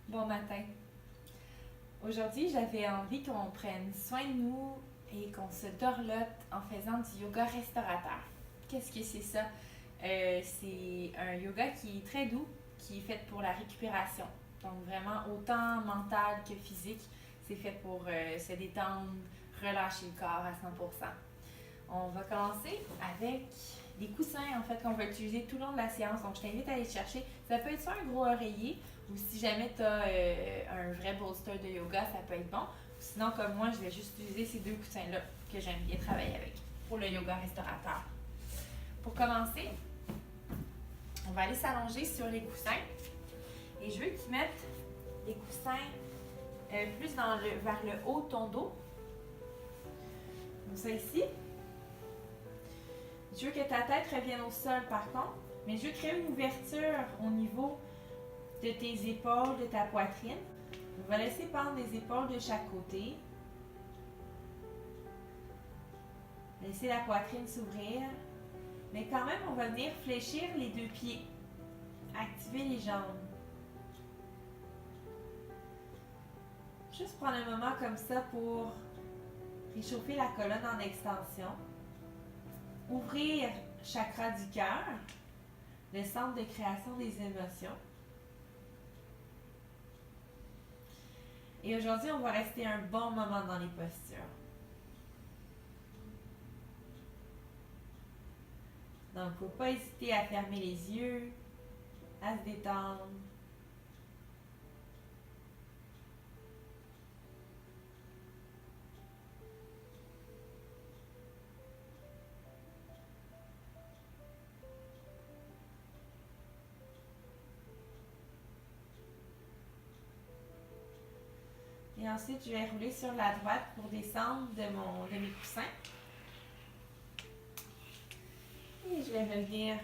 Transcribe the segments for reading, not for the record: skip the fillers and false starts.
Bon matin. Aujourd'hui, j'avais envie qu'on prenne soin de nous et qu'on se dorlote en faisant du yoga restaurateur. Qu'est-ce que c'est ça? C'est un yoga qui est très doux, qui est fait pour la récupération. Donc vraiment autant mental que physique. C'est fait pour se détendre, relâcher le corps à 100%. On va commencer avec des coussins en fait qu'on va utiliser tout le long de la séance. Donc je t'invite à aller chercher. Ça peut être soit un gros oreiller ou si jamais tu as un vrai bolster de yoga, ça peut être bon. Sinon, comme moi, je vais juste utiliser ces deux coussins-là que j'aime bien travailler avec pour le yoga restaurateur. Pour commencer, on va aller s'allonger sur les coussins. Et je veux que tu mettes les coussins plus vers le haut de ton dos. Comme ça ici. Je veux que ta tête revienne au sol par contre, mais je veux créer une ouverture au niveau de tes épaules, de ta poitrine. On va laisser pendre les épaules de chaque côté. Laisser la poitrine s'ouvrir. Mais quand même, on va venir fléchir les deux pieds. Activer les jambes. Juste prendre un moment comme ça pour réchauffer la colonne en extension. Ouvrir chakra du cœur, le centre de création des émotions. Et aujourd'hui, on va rester un bon moment dans les postures. Donc, il ne faut pas hésiter à fermer les yeux, à se détendre. Et ensuite, je vais rouler sur la droite pour descendre de mes coussins. Et je vais revenir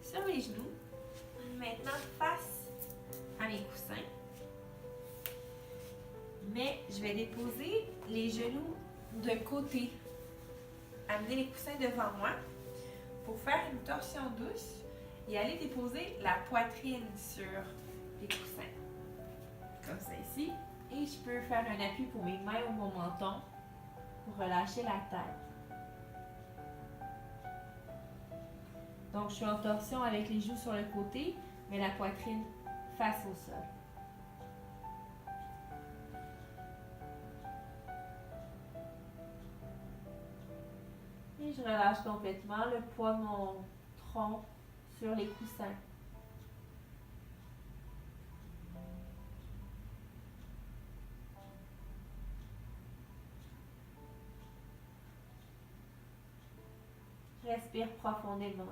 sur les genoux. Maintenant, face à mes coussins. Mais je vais déposer les genoux de côté. Amener les coussins devant moi pour faire une torsion douce et aller déposer la poitrine sur les coussins. Comme ça ici. Et je peux faire un appui pour mes mains ou mon menton pour relâcher la tête. Donc, je suis en torsion avec les joues sur le côté, mais la poitrine face au sol. Et je relâche complètement le poids de mon tronc sur les coussins. Respire profondément.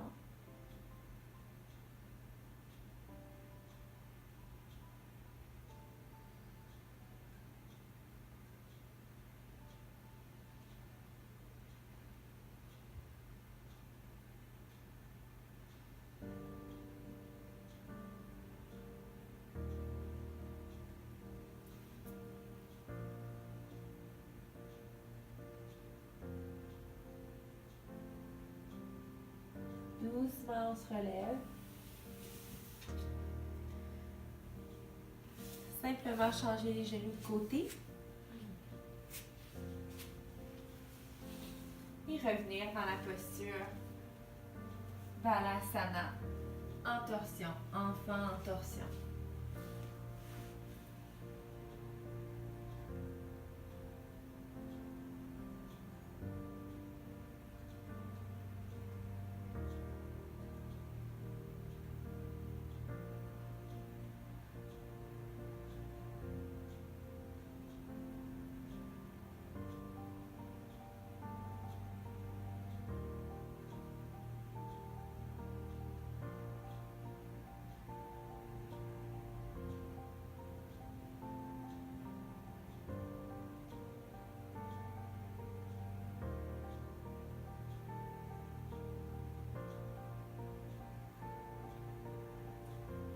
Doucement, on se relève. Simplement changer les genoux de côté. Et revenir dans la posture Balasana. En torsion, enfant en torsion.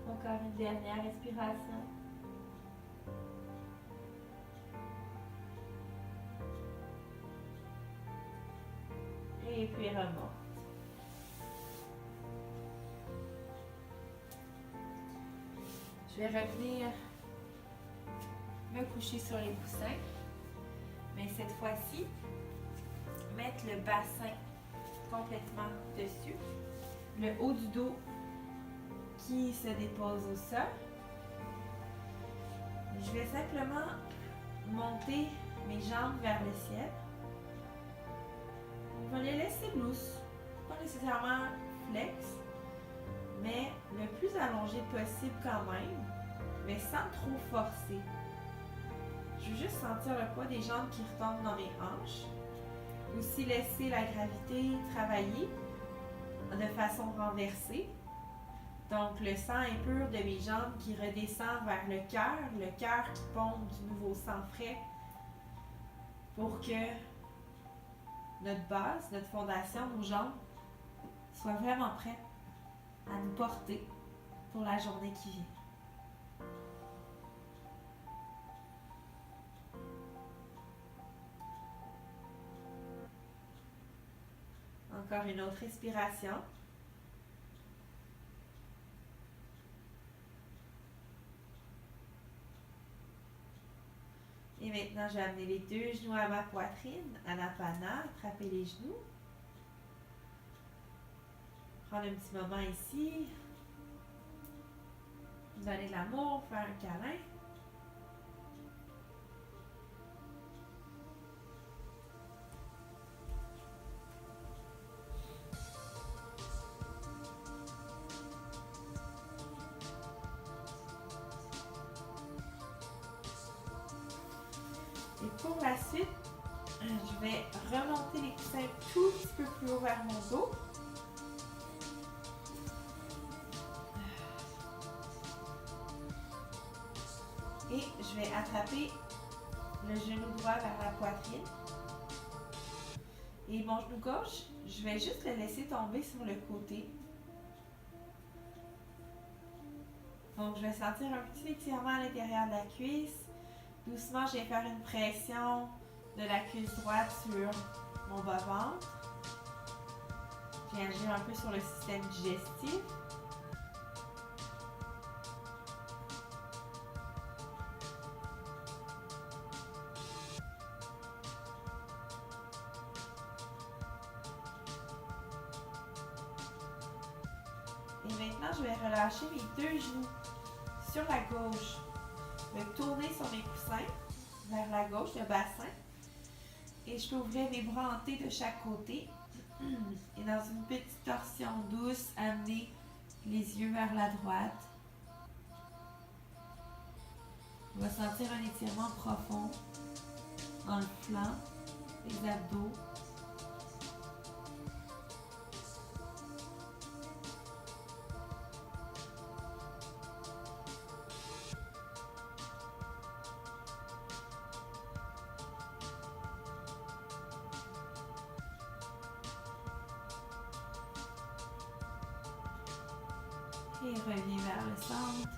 Encore une dernière respiration. Et puis remonte. Je vais revenir me coucher sur les coussins. Mais cette fois-ci, mettre le bassin complètement dessus. Le haut du dos qui se dépose au sol. Je vais simplement monter mes jambes vers le ciel. On va les laisser lousses, pas nécessairement flex, mais le plus allongé possible quand même, mais sans trop forcer. Je veux juste sentir le poids des jambes qui retombent dans mes hanches. Aussi laisser la gravité travailler de façon renversée. Donc le sang impur de mes jambes qui redescend vers le cœur qui pompe du nouveau sang frais pour que notre base, notre fondation, nos jambes soient vraiment prêtes à nous porter pour la journée qui vient. Encore une autre respiration. Et maintenant, je vais amener les deux genoux à ma poitrine, Anapana, attraper les genoux. Prendre un petit moment ici. Donner de l'amour, faire un câlin. Et pour la suite, je vais remonter les coussins un tout petit peu plus haut vers mon dos. Et je vais attraper le genou droit vers la poitrine. Et mon genou gauche, je vais juste le laisser tomber sur le côté. Donc, je vais sentir un petit étirement à l'intérieur de la cuisse. Doucement, je vais faire une pression de la cuisse droite sur mon bas-ventre. Je vais agir un peu sur le système digestif. Et maintenant, je vais relâcher mes deux genoux sur la gauche. Je vais tourner sur mes coussins vers la gauche, le bassin. Et je peux ouvrir mes bras en T de chaque côté. Et dans une petite torsion douce, amener les yeux vers la droite. On va sentir un étirement profond dans le flanc, les abdos. Et reviens vers le centre.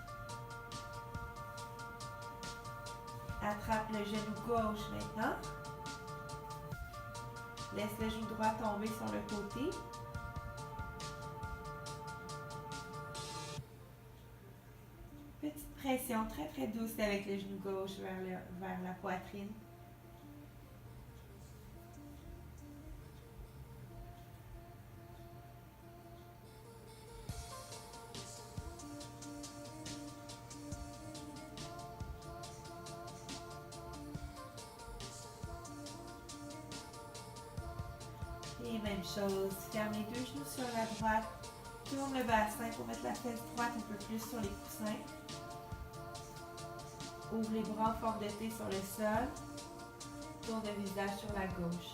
Attrape le genou gauche maintenant. Laisse le genou droit tomber sur le côté. Petite pression très très douce avec le genou gauche vers la poitrine. Et même chose, ferme les deux genoux sur la droite, tourne le bassin pour mettre la fesse droite un peu plus sur les coussins. Ouvre les bras en forme de T sur le sol, tourne le visage sur la gauche.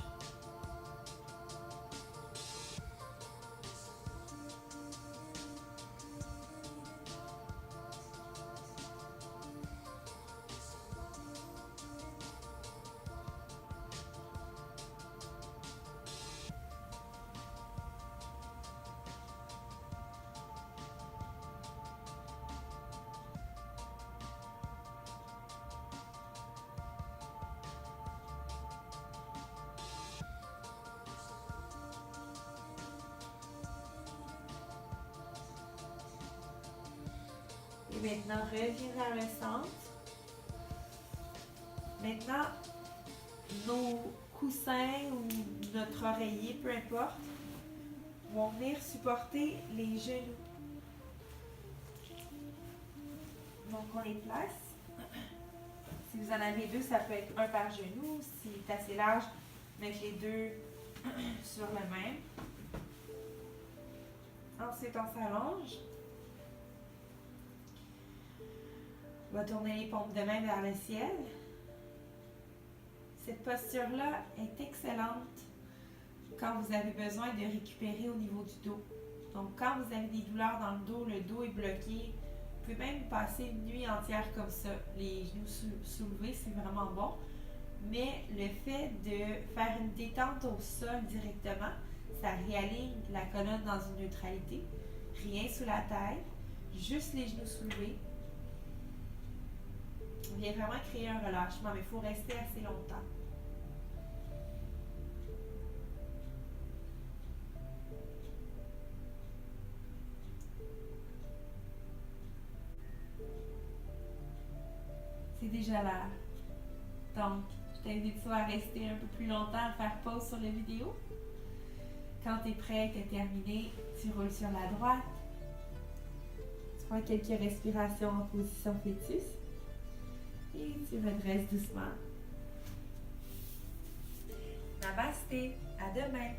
maintenant, reviens vers le centre. Maintenant, nos coussins ou notre oreiller, peu importe, vont venir supporter les genoux. Donc, on les place. Si vous en avez deux, ça peut être un par genou. Si c'est assez large, mettre les deux sur le même. Ensuite, on s'allonge. On va tourner les paumes de main vers le ciel. Cette posture-là est excellente quand vous avez besoin de récupérer au niveau du dos. Donc, quand vous avez des douleurs dans le dos est bloqué, vous pouvez même passer une nuit entière comme ça. Les genoux soulevés, c'est vraiment bon. Mais le fait de faire une détente au sol directement, ça réaligne la colonne dans une neutralité. Rien sous la tête, juste les genoux soulevés. On vient vraiment créer un relâchement, mais il faut rester assez longtemps. C'est déjà l'heure. Donc, je t'invite soit à rester un peu plus longtemps, à faire pause sur la vidéo. Quand tu es prêt, tu es terminé, tu roules sur la droite. Tu prends quelques respirations en position fœtus. Et tu redresses doucement. Namasté, à demain!